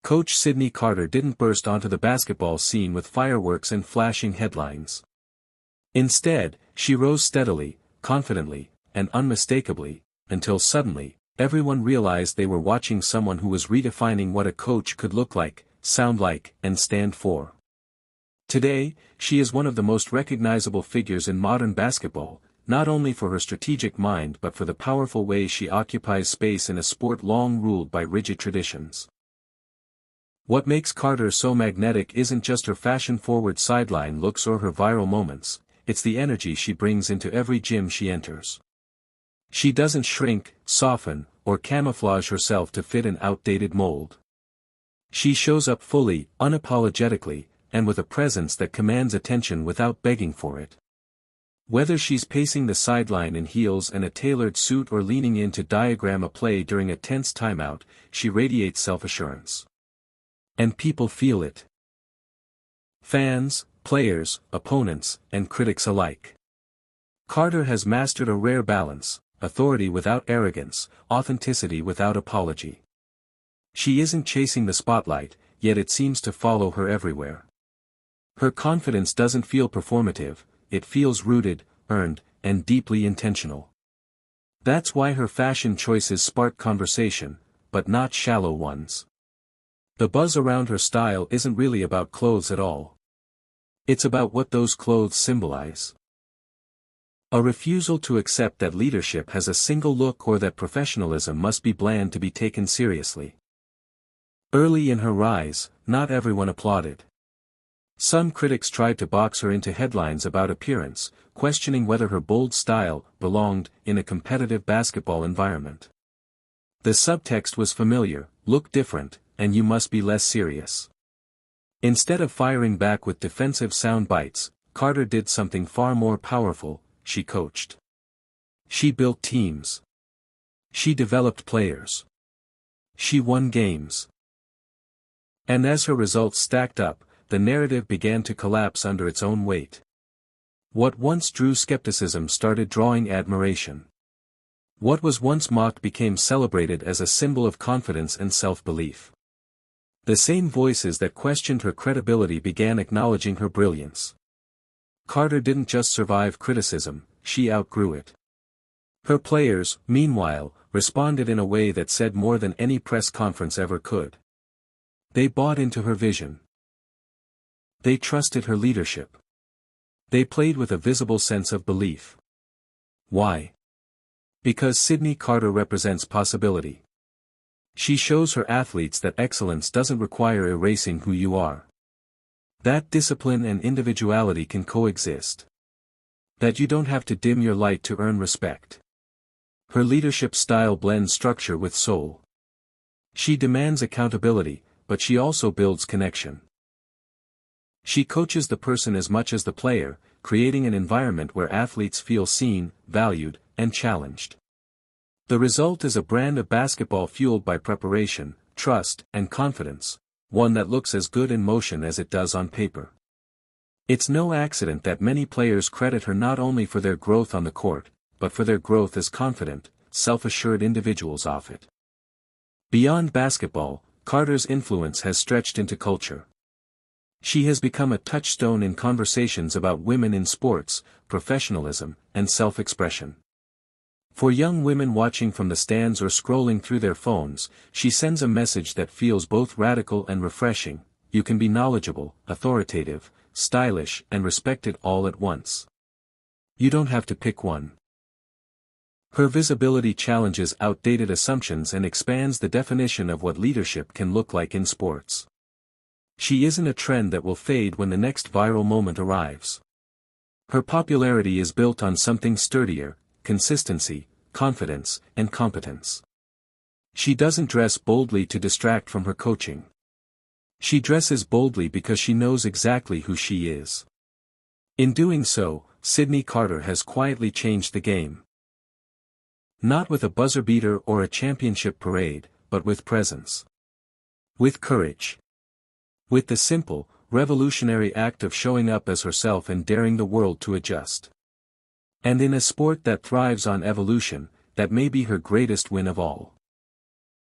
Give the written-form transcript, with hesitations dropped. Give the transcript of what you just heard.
Coach Sidney Carter didn't burst onto the basketball scene with fireworks and flashing headlines. Instead, she rose steadily, confidently, and unmistakably, until suddenly, everyone realized they were watching someone who was redefining what a coach could look like, sound like, and stand for. Today, she is one of the most recognizable figures in modern basketball, not only for her strategic mind but for the powerful way she occupies space in a sport long ruled by rigid traditions. What makes Carter so magnetic isn't just her fashion-forward sideline looks or her viral moments, it's the energy she brings into every gym she enters. She doesn't shrink, soften, or camouflage herself to fit an outdated mold. She shows up fully, unapologetically, and with a presence that commands attention without begging for it. Whether she's pacing the sideline in heels and a tailored suit or leaning in to diagram a play during a tense timeout, she radiates self-assurance. And people feel it. Fans, players, opponents, and critics alike. Carter has mastered a rare balance, authority without arrogance, authenticity without apology. She isn't chasing the spotlight, yet it seems to follow her everywhere. Her confidence doesn't feel performative, it feels rooted, earned, and deeply intentional. That's why her fashion choices spark conversation, but not shallow ones. The buzz around her style isn't really about clothes at all. It's about what those clothes symbolize. A refusal to accept that leadership has a single look or that professionalism must be bland to be taken seriously. Early in her rise, not everyone applauded. Some critics tried to box her into headlines about appearance, questioning whether her bold style belonged in a competitive basketball environment. The subtext was familiar, look different, and you must be less serious. Instead of firing back with defensive sound bites, Carter did something far more powerful: she coached. She built teams. She developed players. She won games. And as her results stacked up, the narrative began to collapse under its own weight. What once drew skepticism started drawing admiration. What was once mocked became celebrated as a symbol of confidence and self-belief. The same voices that questioned her credibility began acknowledging her brilliance. Carter didn't just survive criticism, she outgrew it. Her players, meanwhile, responded in a way that said more than any press conference ever could. They bought into her vision. They trusted her leadership. They played with a visible sense of belief. Why? Because Sidney Carter represents possibility. She shows her athletes that excellence doesn't require erasing who you are. That discipline and individuality can coexist. That you don't have to dim your light to earn respect. Her leadership style blends structure with soul. She demands accountability, but she also builds connection. She coaches the person as much as the player, creating an environment where athletes feel seen, valued, and challenged. The result is a brand of basketball fueled by preparation, trust, and confidence, one that looks as good in motion as it does on paper. It's no accident that many players credit her not only for their growth on the court, but for their growth as confident, self-assured individuals off it. Beyond basketball, Carter's influence has stretched into culture. She has become a touchstone in conversations about women in sports, professionalism, and self-expression. For young women watching from the stands or scrolling through their phones, she sends a message that feels both radical and refreshing: you can be knowledgeable, authoritative, stylish, and respected all at once. You don't have to pick one. Her visibility challenges outdated assumptions and expands the definition of what leadership can look like in sports. She isn't a trend that will fade when the next viral moment arrives. Her popularity is built on something sturdier: consistency, confidence, and competence. She doesn't dress boldly to distract from her coaching. She dresses boldly because she knows exactly who she is. In doing so, Sidney Carter has quietly changed the game. Not with a buzzer beater or a championship parade, but with presence. With courage. With the simple, revolutionary act of showing up as herself and daring the world to adjust. And in a sport that thrives on evolution, that may be her greatest win of all.